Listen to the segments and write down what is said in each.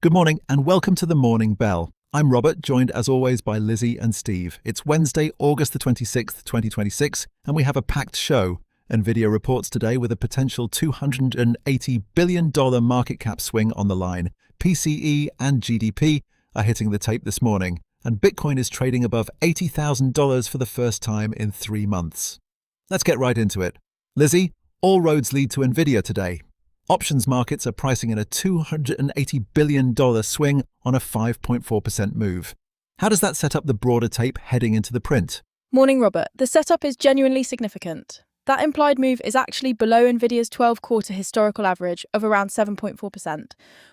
Good morning and welcome to the Morning Bell. I'm Robert, joined as always by Lizzie and Steve. It's Wednesday, August the 26th, 2026, and we have a packed show. Nvidia reports today with a potential $280 billion market cap swing on the line. PCE and GDP are hitting the tape this morning, and Bitcoin is trading above $80,000 for the first time in 3 months. Let's get right into it. Lizzie, all roads lead to Nvidia today. Options markets are pricing in a $280 billion swing on a 5.4% move. How does that set up the broader tape heading into the print? Morning, Robert. The setup is genuinely significant. That implied move is actually below Nvidia's 12-quarter historical average of around 7.4%,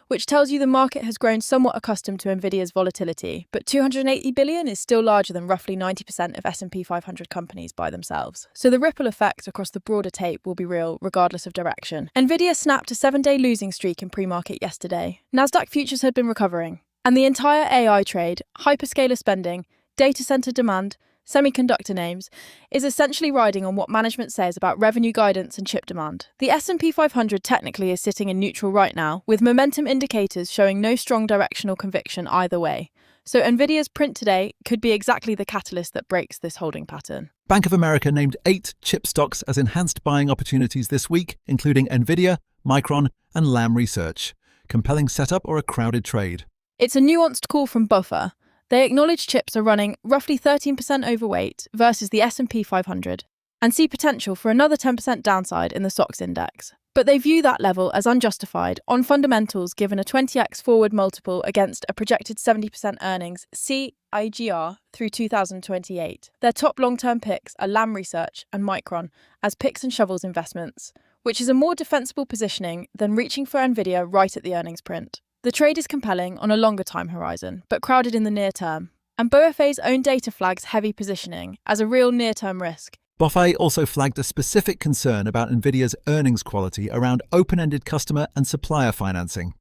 which tells you the market has grown somewhat accustomed to Nvidia's volatility, but $280 billion is still larger than roughly 90% of S&P 500 companies by themselves. So the ripple effect across the broader tape will be real, regardless of direction. Nvidia snapped a 7-day losing streak in pre-market yesterday. Nasdaq futures had been recovering, and the entire AI trade, hyperscaler spending, data center demand, semiconductor names, is essentially riding on what management says about revenue guidance and chip demand. The S&P 500 technically is sitting in neutral right now, with momentum indicators showing no strong directional conviction either way. So Nvidia's print today could be exactly the catalyst that breaks this holding pattern. Bank of America named 8 chip stocks as enhanced buying opportunities this week, including Nvidia, Micron, and Lam Research. Compelling setup or a crowded trade? It's a nuanced call from Buffer. They acknowledge chips are running roughly 13% overweight versus the S&P 500 and see potential for another 10% downside in the SOX index. But they view that level as unjustified on fundamentals given a 20x forward multiple against a projected 70% earnings CAGR through 2028. Their top long-term picks are Lam Research and Micron as picks and shovels investments, which is a more defensible positioning than reaching for Nvidia right at the earnings print. The trade is compelling on a longer time horizon, but crowded in the near term. And BofA's own data flags heavy positioning as a real near-term risk. BofA also flagged a specific concern about Nvidia's earnings quality around open-ended customer and supplier financing.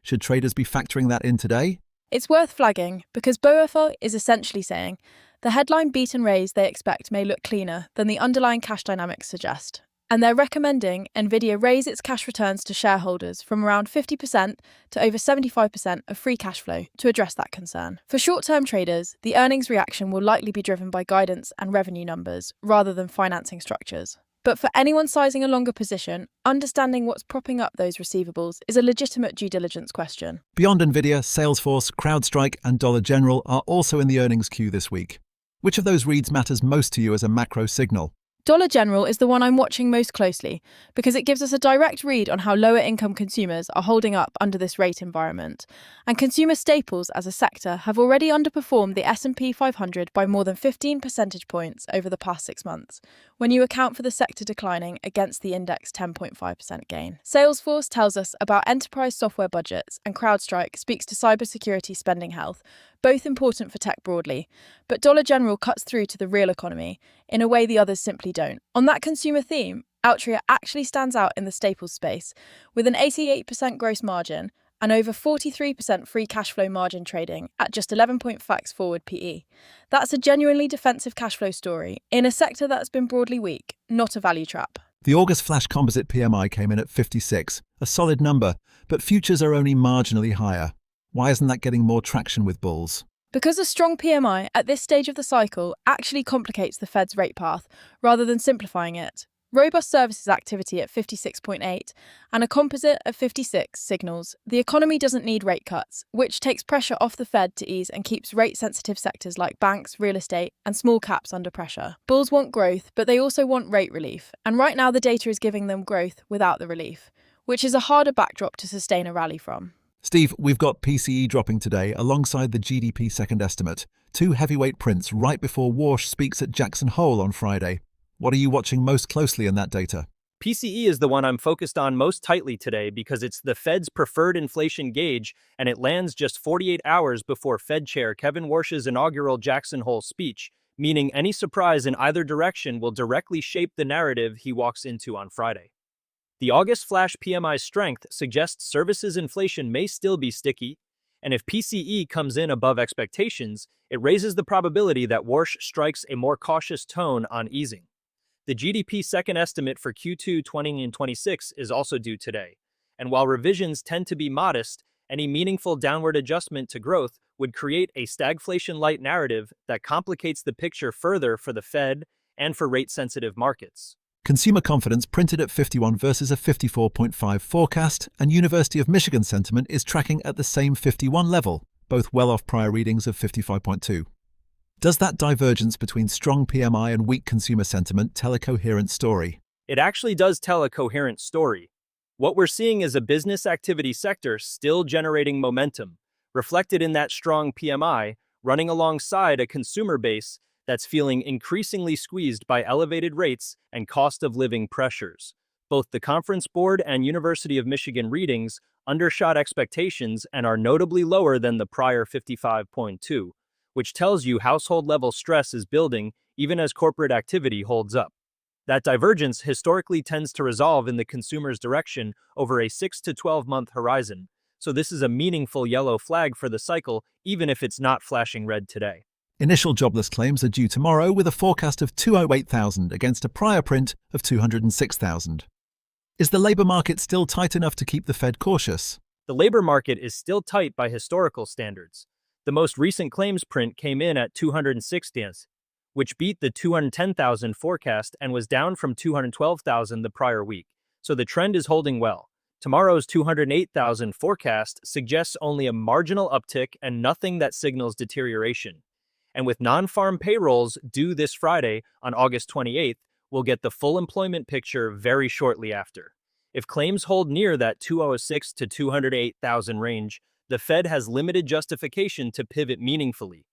Should traders be factoring that in today? It's worth flagging because BofA is essentially saying the headline beat and raise they expect may look cleaner than the underlying cash dynamics suggest. And they're recommending Nvidia raise its cash returns to shareholders from around 50% to over 75% of free cash flow to address that concern. For short-term traders, the earnings reaction will likely be driven by guidance and revenue numbers rather than financing structures. But for anyone sizing a longer position, understanding what's propping up those receivables is a legitimate due diligence question. Beyond Nvidia, Salesforce, CrowdStrike, and Dollar General are also in the earnings queue this week. Which of those reads matters most to you as a macro signal? Dollar General is the one I'm watching most closely because it gives us a direct read on how lower income consumers are holding up under this rate environment. And consumer staples as a sector have already underperformed the S&P 500 by more than 15 percentage points over the past 6 months, when you account for the sector declining against the index 10.5% gain. Salesforce tells us about enterprise software budgets, and CrowdStrike speaks to cybersecurity spending health, both important for tech broadly. But Dollar General cuts through to the real economy in a way the others simply don't. On that consumer theme, Altria actually stands out in the staples space, with an 88% gross margin and over 43% free cash flow margin trading at just 11.5x forward PE. That's a genuinely defensive cash flow story in a sector that's been broadly weak, not a value trap. The August flash composite PMI came in at 56, a solid number, but futures are only marginally higher. Why isn't that getting more traction with bulls? Because a strong PMI at this stage of the cycle actually complicates the Fed's rate path rather than simplifying it. Robust services activity at 56.8 and a composite of 56 signals the economy doesn't need rate cuts, which takes pressure off the Fed to ease and keeps rate-sensitive sectors like banks, real estate, and small caps under pressure. Bulls want growth, but they also want rate relief, and right now the data is giving them growth without the relief, which is a harder backdrop to sustain a rally from. Steve, we've got PCE dropping today alongside the GDP second estimate, 2 heavyweight prints right before Warsh speaks at Jackson Hole on Friday. What are you watching most closely in that data? PCE is the one I'm focused on most tightly today because it's the Fed's preferred inflation gauge, and it lands just 48 hours before Fed Chair Kevin Warsh's inaugural Jackson Hole speech, meaning any surprise in either direction will directly shape the narrative he walks into on Friday. The August flash PMI strength suggests services inflation may still be sticky, and if PCE comes in above expectations, it raises the probability that Warsh strikes a more cautious tone on easing. The GDP second estimate for Q2 2026 is also due today, and while revisions tend to be modest, Any meaningful downward adjustment to growth would create a stagflation-light narrative that complicates the picture further for the Fed and for rate-sensitive markets. Consumer confidence printed at 51 versus a 54.5 forecast, and University of Michigan sentiment is tracking at the same 51 level, both well off prior readings of 55.2. Does that divergence between strong PMI and weak consumer sentiment tell a coherent story? It actually does tell a coherent story. What we're seeing is a business activity sector still generating momentum, reflected in that strong PMI, running alongside a consumer base that's feeling increasingly squeezed by elevated rates and cost of living pressures. Both the Conference Board and University of Michigan readings undershot expectations and are notably lower than the prior 55.2, which tells you household-level stress is building even as corporate activity holds up. That divergence historically tends to resolve in the consumer's direction over a 6 to 12-month horizon, so this is a meaningful yellow flag for the cycle, even if it's not flashing red today. Initial jobless claims are due tomorrow with a forecast of 208,000 against a prior print of 206,000. Is the labour market still tight enough to keep the Fed cautious? The labour market is still tight by historical standards. The most recent claims print came in at 206,000, which beat the 210,000 forecast and was down from 212,000 the prior week, so the trend is holding well. Tomorrow's 208,000 forecast suggests only a marginal uptick and nothing that signals deterioration. And with non-farm payrolls due this Friday on August 28th, we'll get the full employment picture very shortly after. If claims hold near that 206 to 208,000 range, the Fed has limited justification to pivot meaningfully,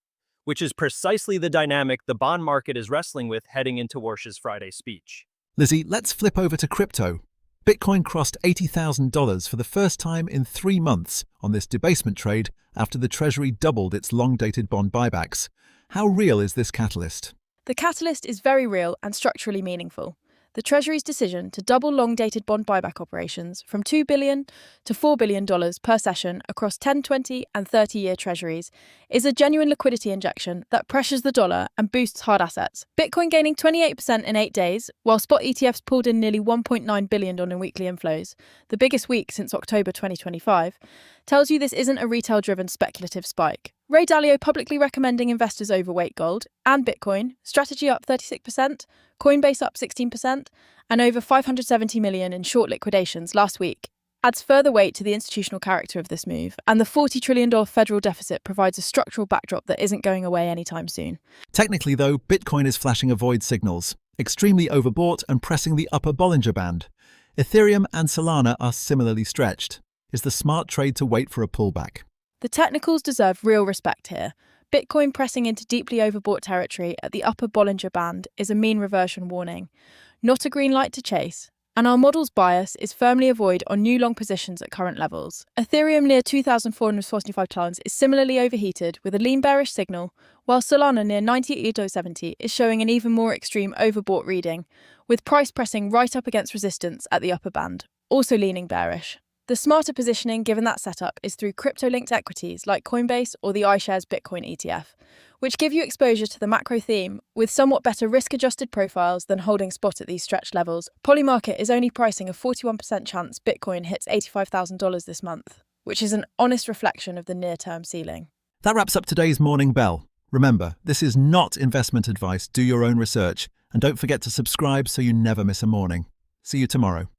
which is precisely the dynamic the bond market is wrestling with heading into Warsh's Friday speech. Lizzie, let's flip over to crypto. Bitcoin crossed $80,000 for the first time in 3 months on this debasement trade after the Treasury doubled its long-dated bond buybacks. How real is this catalyst? The catalyst is very real and structurally meaningful. The Treasury's decision to double long-dated bond buyback operations from $2 billion to $4 billion per session across 10, 20 and 30-year Treasuries is a genuine liquidity injection that pressures the dollar and boosts hard assets. Bitcoin gaining 28% in 8 days, while spot ETFs pulled in nearly $1.9 billion in weekly inflows, the biggest week since October 2025, tells you this isn't a retail-driven speculative spike. Ray Dalio publicly recommending investors overweight gold and Bitcoin, strategy up 36%, Coinbase up 16%, and over $570 million in short liquidations last week, adds further weight to the institutional character of this move, and the $40 trillion federal deficit provides a structural backdrop that isn't going away anytime soon. Technically, though, Bitcoin is flashing avoid signals, extremely overbought and pressing the upper Bollinger Band. Ethereum and Solana are similarly stretched. Is the smart trade to wait for a pullback? The technicals deserve real respect here. Bitcoin pressing into deeply overbought territory at the upper Bollinger Band is a mean reversion warning, not a green light to chase. And our model's bias is firmly avoid on new long positions at current levels. Ethereum near 2,445 tons is similarly overheated with a lean bearish signal, while Solana near 98.70 is showing an even more extreme overbought reading, with price pressing right up against resistance at the upper band, also leaning bearish. The smarter positioning given that setup is through crypto-linked equities like Coinbase or the iShares Bitcoin ETF, which give you exposure to the macro theme with somewhat better risk-adjusted profiles than holding spot at these stretched levels. Polymarket is only pricing a 41% chance Bitcoin hits $85,000 this month, which is an honest reflection of the near-term ceiling. That wraps up today's Morning Bell. Remember, this is not investment advice. Do your own research. And don't forget to subscribe so you never miss a morning. See you tomorrow.